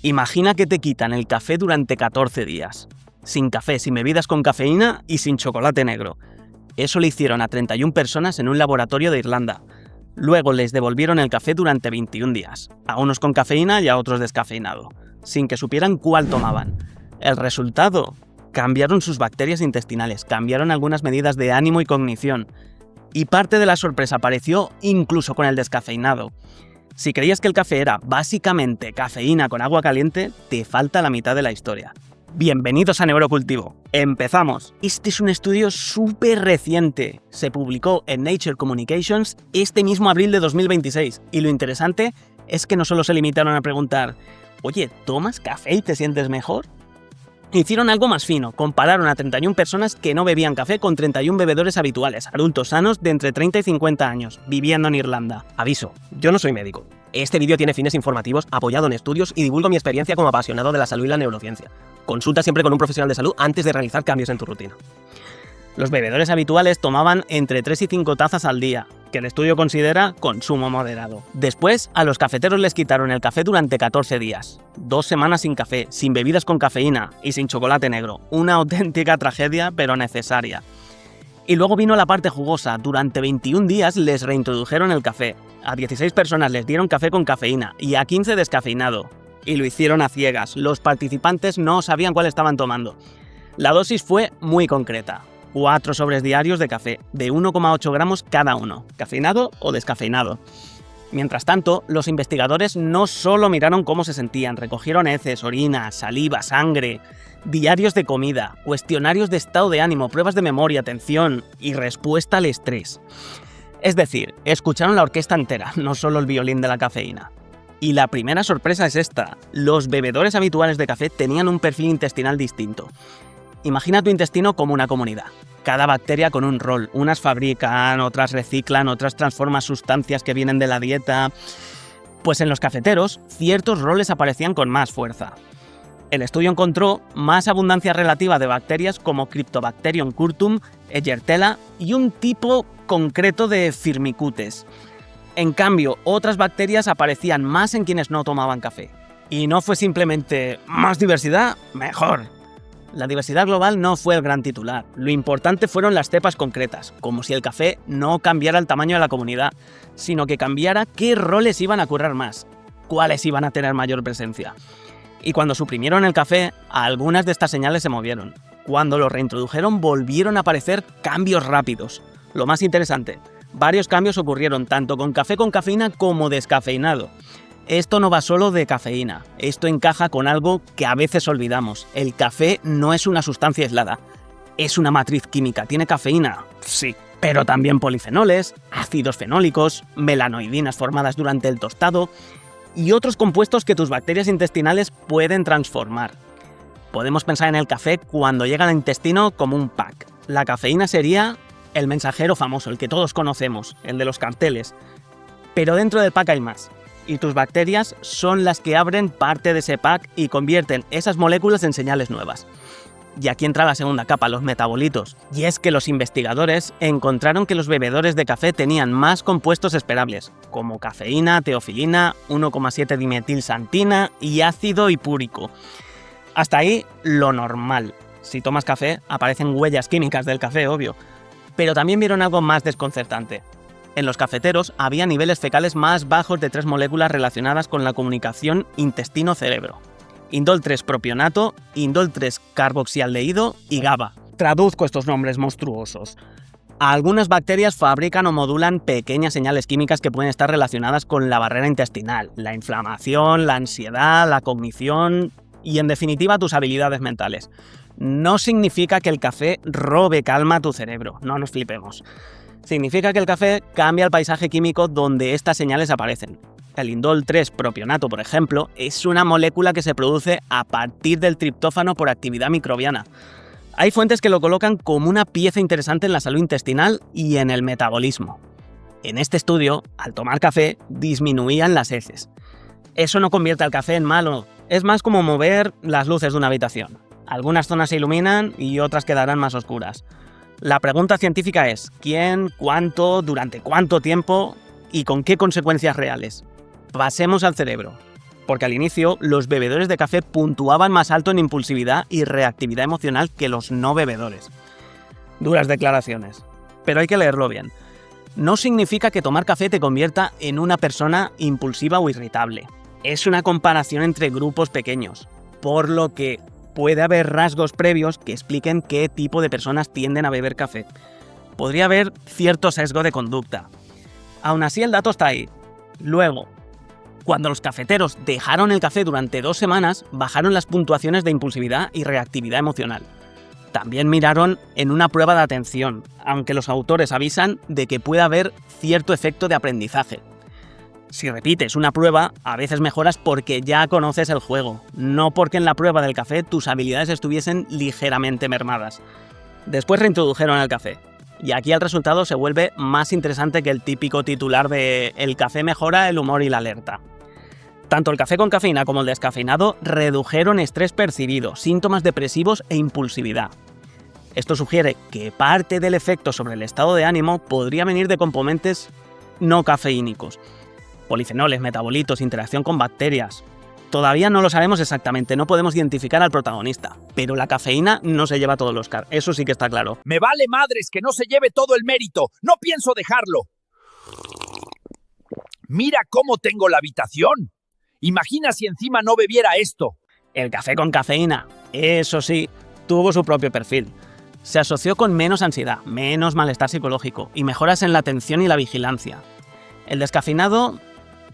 Imagina que te quitan el café durante 14 días. Sin café, sin bebidas con cafeína y sin chocolate negro. Eso le hicieron a 31 personas en un laboratorio de Irlanda. Luego les devolvieron el café durante 21 días, a unos con cafeína y a otros descafeinado, sin que supieran cuál tomaban. El resultado: cambiaron sus bacterias intestinales, cambiaron algunas medidas de ánimo y cognición. Y parte de la sorpresa apareció incluso con el descafeinado. Si creías que el café era básicamente cafeína con agua caliente, te falta la mitad de la historia. Bienvenidos a Neurocultivo. ¡Empezamos! Este es un estudio súper reciente. Se publicó en Nature Communications este mismo abril de 2026. Y lo interesante es que no solo se limitaron a preguntar «Oye, ¿tomas café y te sientes mejor?». Hicieron algo más fino, compararon a 31 personas que no bebían café con 31 bebedores habituales, adultos sanos de entre 30 y 50 años, viviendo en Irlanda. Aviso, yo no soy médico. Este vídeo tiene fines informativos, apoyado en estudios y divulgo mi experiencia como apasionado de la salud y la neurociencia. Consulta siempre con un profesional de salud antes de realizar cambios en tu rutina. Los bebedores habituales tomaban entre 3 y 5 tazas al día, que el estudio considera consumo moderado. Después, a los cafeteros les quitaron el café durante 14 días. 2 semanas sin café, sin bebidas con cafeína y sin chocolate negro. Una auténtica tragedia, pero necesaria. Y luego vino la parte jugosa. Durante 21 días les reintrodujeron el café. A 16 personas les dieron café con cafeína y a 15 descafeinado. Y lo hicieron a ciegas. Los participantes no sabían cuál estaban tomando. La dosis fue muy concreta. 4 sobres diarios de café, de 1,8 gramos cada uno, cafeinado o descafeinado. Mientras tanto, los investigadores no solo miraron cómo se sentían, recogieron heces, orina, saliva, sangre, diarios de comida, cuestionarios de estado de ánimo, pruebas de memoria, atención y respuesta al estrés. Es decir, escucharon la orquesta entera, no solo el violín de la cafeína. Y la primera sorpresa es esta: los bebedores habituales de café tenían un perfil intestinal distinto. Imagina tu intestino como una comunidad. Cada bacteria con un rol. Unas fabrican, otras reciclan, otras transforman sustancias que vienen de la dieta. Pues en los cafeteros, ciertos roles aparecían con más fuerza. El estudio encontró más abundancia relativa de bacterias como Cryptobacterium curtum, Heyertella y un tipo concreto de Firmicutes. En cambio, otras bacterias aparecían más en quienes no tomaban café. Y no fue simplemente más diversidad, mejor. La diversidad global no fue el gran titular. Lo importante fueron las cepas concretas, como si el café no cambiara el tamaño de la comunidad, sino que cambiara qué roles iban a currar más, cuáles iban a tener mayor presencia. Y cuando suprimieron el café, algunas de estas señales se movieron. Cuando lo reintrodujeron, volvieron a aparecer cambios rápidos. Lo más interesante, varios cambios ocurrieron tanto con café con cafeína como descafeinado. Esto no va solo de cafeína, esto encaja con algo que a veces olvidamos. El café no es una sustancia aislada, es una matriz química. ¿Tiene cafeína? Sí, pero también polifenoles, ácidos fenólicos, melanoidinas formadas durante el tostado y otros compuestos que tus bacterias intestinales pueden transformar. Podemos pensar en el café cuando llega al intestino como un pack. La cafeína sería el mensajero famoso, el que todos conocemos, el de los carteles. Pero dentro del pack hay más. Y tus bacterias son las que abren parte de ese pack y convierten esas moléculas en señales nuevas. Y aquí entra la segunda capa, los metabolitos. Y es que los investigadores encontraron que los bebedores de café tenían más compuestos esperables, como cafeína, teofilina, 1,7 dimetilsantina y ácido hipúrico. Hasta ahí lo normal. Si tomas café, aparecen huellas químicas del café, obvio. Pero también vieron algo más desconcertante. En los cafeteros había niveles fecales más bajos de 3 moléculas relacionadas con la comunicación intestino-cerebro. Indol 3-propionato, Indol 3-carboxialdehído y GABA. Traduzco estos nombres monstruosos. Algunas bacterias fabrican o modulan pequeñas señales químicas que pueden estar relacionadas con la barrera intestinal, la inflamación, la ansiedad, la cognición y, en definitiva, tus habilidades mentales. No significa que el café robe calma a tu cerebro, no nos flipemos. Significa que el café cambia el paisaje químico donde estas señales aparecen. El indol 3-propionato, por ejemplo, es una molécula que se produce a partir del triptófano por actividad microbiana. Hay fuentes que lo colocan como una pieza interesante en la salud intestinal y en el metabolismo. En este estudio, al tomar café, disminuían las heces. Eso no convierte al café en malo, es más como mover las luces de una habitación. Algunas zonas se iluminan y otras quedarán más oscuras. La pregunta científica es: ¿quién, cuánto, durante cuánto tiempo y con qué consecuencias reales? Pasemos al cerebro. porque al inicio los bebedores de café puntuaban más alto en impulsividad y reactividad emocional que los no bebedores. Duras declaraciones, pero hay que leerlo bien. No significa que tomar café te convierta en una persona impulsiva o irritable. Es una comparación entre grupos pequeños, por lo que puede haber rasgos previos que expliquen qué tipo de personas tienden a beber café. Podría haber cierto sesgo de conducta. Aún así, el dato está ahí. Luego, cuando los cafeteros dejaron el café durante 2 semanas, bajaron las puntuaciones de impulsividad y reactividad emocional. También miraron en una prueba de atención, aunque los autores avisan de que puede haber cierto efecto de aprendizaje. Si repites una prueba, a veces mejoras porque ya conoces el juego, no porque en la prueba del café tus habilidades estuviesen ligeramente mermadas. Después reintrodujeron el café, y aquí el resultado se vuelve más interesante que el típico titular de «El café mejora el humor y la alerta». Tanto el café con cafeína como el descafeinado redujeron estrés percibido, síntomas depresivos e impulsividad. Esto sugiere que parte del efecto sobre el estado de ánimo podría venir de componentes no cafeínicos. Polifenoles, metabolitos, interacción con bacterias. Todavía no lo sabemos exactamente, no podemos identificar al protagonista, pero la cafeína no se lleva todo el Oscar, eso sí que está claro. Me vale madres que no se lleve todo el mérito, no pienso dejarlo. Mira cómo tengo la habitación. Imagina si encima no bebiera esto. El café con cafeína, eso sí, tuvo su propio perfil. Se asoció con menos ansiedad, menos malestar psicológico y mejoras en la atención y la vigilancia. El descafeinado,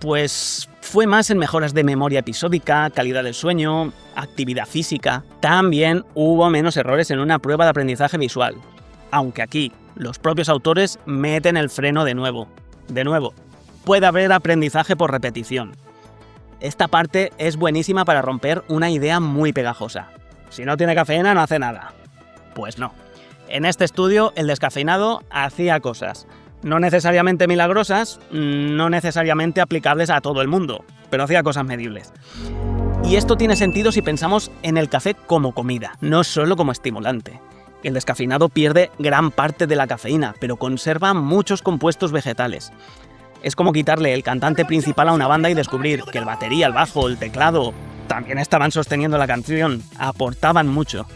pues fue más en mejoras de memoria episódica, calidad del sueño, actividad física. También hubo menos errores en una prueba de aprendizaje visual. Aunque aquí, los propios autores meten el freno de nuevo. De nuevo, puede haber aprendizaje por repetición. Esta parte es buenísima para romper una idea muy pegajosa. Si no tiene cafeína, no hace nada. Pues no. En este estudio, el descafeinado hacía cosas. No necesariamente milagrosas, no necesariamente aplicables a todo el mundo, pero hacía cosas medibles. Y esto tiene sentido si pensamos en el café como comida, no solo como estimulante. El descafeinado pierde gran parte de la cafeína, pero conserva muchos compuestos vegetales. Es como quitarle el cantante principal a una banda y descubrir que el batería, el bajo, el teclado también estaban sosteniendo la canción, aportaban mucho.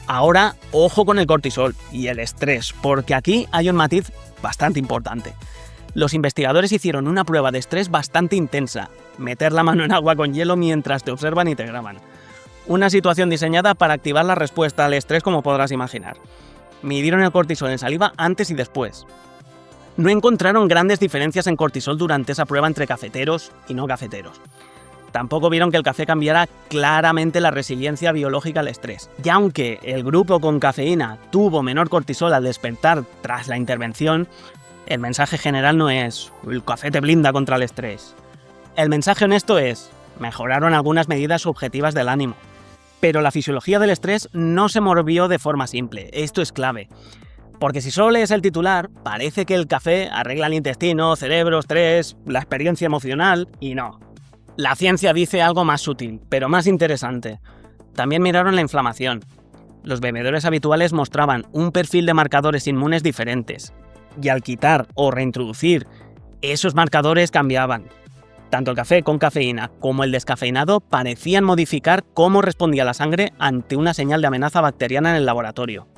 Ahora, ojo con el cortisol y el estrés, porque aquí hay un matiz bastante importante. Los investigadores hicieron una prueba de estrés bastante intensa, meter la mano en agua con hielo mientras te observan y te graban. Una situación diseñada para activar la respuesta al estrés, como podrás imaginar. Midieron el cortisol en saliva antes y después. No encontraron grandes diferencias en cortisol durante esa prueba entre cafeteros y no cafeteros. Tampoco vieron que el café cambiara claramente la resiliencia biológica al estrés. Y aunque el grupo con cafeína tuvo menor cortisol al despertar tras la intervención, el mensaje general no es «el café te blinda contra el estrés». El mensaje honesto es «mejoraron algunas medidas subjetivas del ánimo». Pero la fisiología del estrés no se movió de forma simple, esto es clave. Porque si solo lees el titular, parece que el café arregla el intestino, cerebro, estrés, la experiencia emocional, y no. La ciencia dice algo más sutil, pero más interesante. También miraron la inflamación. Los bebedores habituales mostraban un perfil de marcadores inmunes diferentes, y al quitar o reintroducir, esos marcadores cambiaban. Tanto el café con cafeína como el descafeinado parecían modificar cómo respondía la sangre ante una señal de amenaza bacteriana en el laboratorio.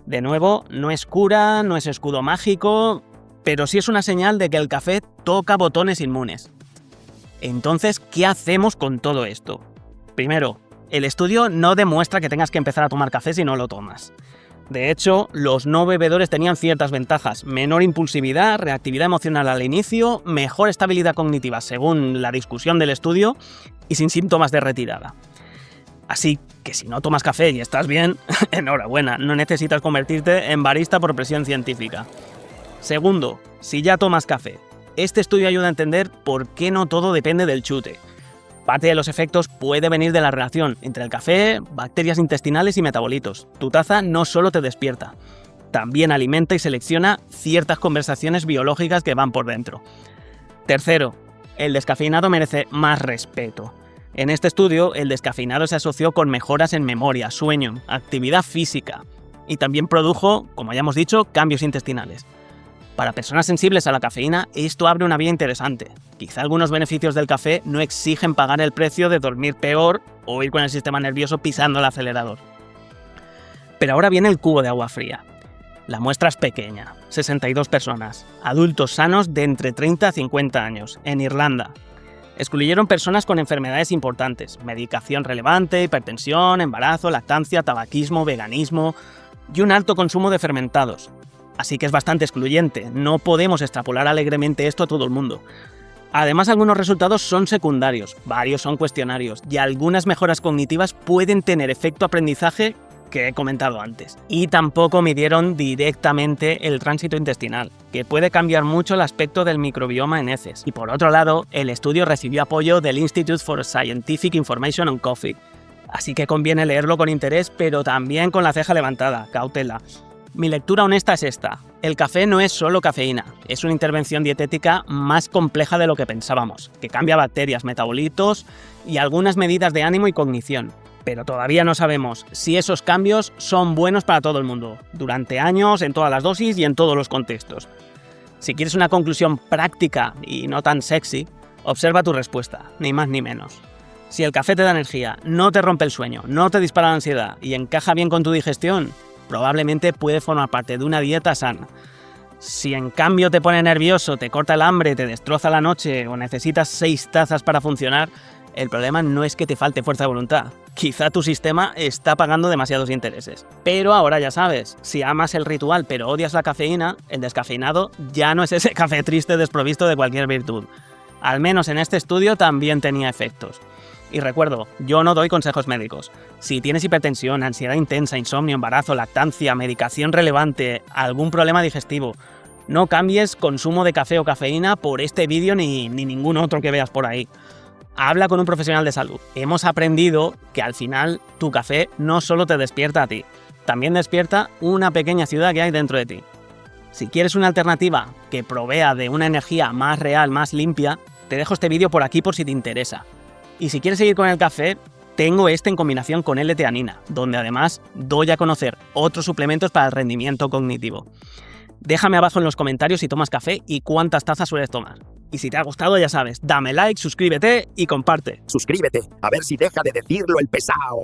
De nuevo, no es cura, no es escudo mágico, pero sí es una señal de que el café toca botones inmunes. Entonces, ¿qué hacemos con todo esto? Primero, el estudio no demuestra que tengas que empezar a tomar café si no lo tomas. De hecho, los no bebedores tenían ciertas ventajas: menor impulsividad, reactividad emocional al inicio, mejor estabilidad cognitiva según la discusión del estudio y sin síntomas de retirada. Así que si no tomas café y estás bien, enhorabuena, no necesitas convertirte en barista por presión científica. Segundo, si ya tomas café, este estudio ayuda a entender por qué no todo depende del chute. Parte de los efectos puede venir de la relación entre el café, bacterias intestinales y metabolitos. Tu taza no solo te despierta, también alimenta y selecciona ciertas conversaciones biológicas que van por dentro. Tercero, el descafeinado merece más respeto. En este estudio, el descafeinado se asoció con mejoras en memoria, sueño, actividad física y también produjo, como ya hemos dicho, cambios intestinales. Para personas sensibles a la cafeína, esto abre una vía interesante. Quizá algunos beneficios del café no exigen pagar el precio de dormir peor o ir con el sistema nervioso pisando el acelerador. Pero ahora viene el cubo de agua fría. La muestra es pequeña, 62 personas, adultos sanos de entre 30 a 50 años, en Irlanda. Excluyeron personas con enfermedades importantes, medicación relevante, hipertensión, embarazo, lactancia, tabaquismo, veganismo y un alto consumo de fermentados. Así que es bastante excluyente, no podemos extrapolar alegremente esto a todo el mundo. Además, algunos resultados son secundarios, varios son cuestionarios y algunas mejoras cognitivas pueden tener efecto aprendizaje que he comentado antes. Y tampoco midieron directamente el tránsito intestinal, que puede cambiar mucho el aspecto del microbioma en heces. Y por otro lado, el estudio recibió apoyo del Institute for Scientific Information on Coffee. Así que conviene leerlo con interés, pero también con la ceja levantada, cautela. Mi lectura honesta es esta. El café no es solo cafeína, es una intervención dietética más compleja de lo que pensábamos, que cambia bacterias, metabolitos y algunas medidas de ánimo y cognición. Pero todavía no sabemos si esos cambios son buenos para todo el mundo, durante años, en todas las dosis y en todos los contextos. Si quieres una conclusión práctica y no tan sexy, observa tu respuesta, ni más ni menos. Si el café te da energía, no te rompe el sueño, no te dispara la ansiedad y encaja bien con tu digestión, probablemente puede formar parte de una dieta sana. Si en cambio te pone nervioso, te corta el hambre, te destroza la noche o necesitas 6 tazas para funcionar, el problema no es que te falte fuerza de voluntad. Quizá tu sistema está pagando demasiados intereses. Pero ahora ya sabes, si amas el ritual pero odias la cafeína, el descafeinado ya no es ese café triste desprovisto de cualquier virtud. Al menos en este estudio también tenía efectos. Y recuerdo, yo no doy consejos médicos. Si tienes hipertensión, ansiedad intensa, insomnio, embarazo, lactancia, medicación relevante, algún problema digestivo, no cambies consumo de café o cafeína por este vídeo ni ningún otro que veas por ahí. Habla con un profesional de salud. Hemos aprendido que al final tu café no solo te despierta a ti, también despierta una pequeña ciudad que hay dentro de ti. Si quieres una alternativa que provea de una energía más real, más limpia, te dejo este vídeo por aquí por si te interesa. Y si quieres seguir con el café, tengo este en combinación con L-teanina, donde además doy a conocer otros suplementos para el rendimiento cognitivo. Déjame abajo en los comentarios si tomas café y cuántas tazas sueles tomar. Y si te ha gustado, ya sabes, dame like, suscríbete y comparte. Suscríbete, a ver si deja de decirlo el pesado.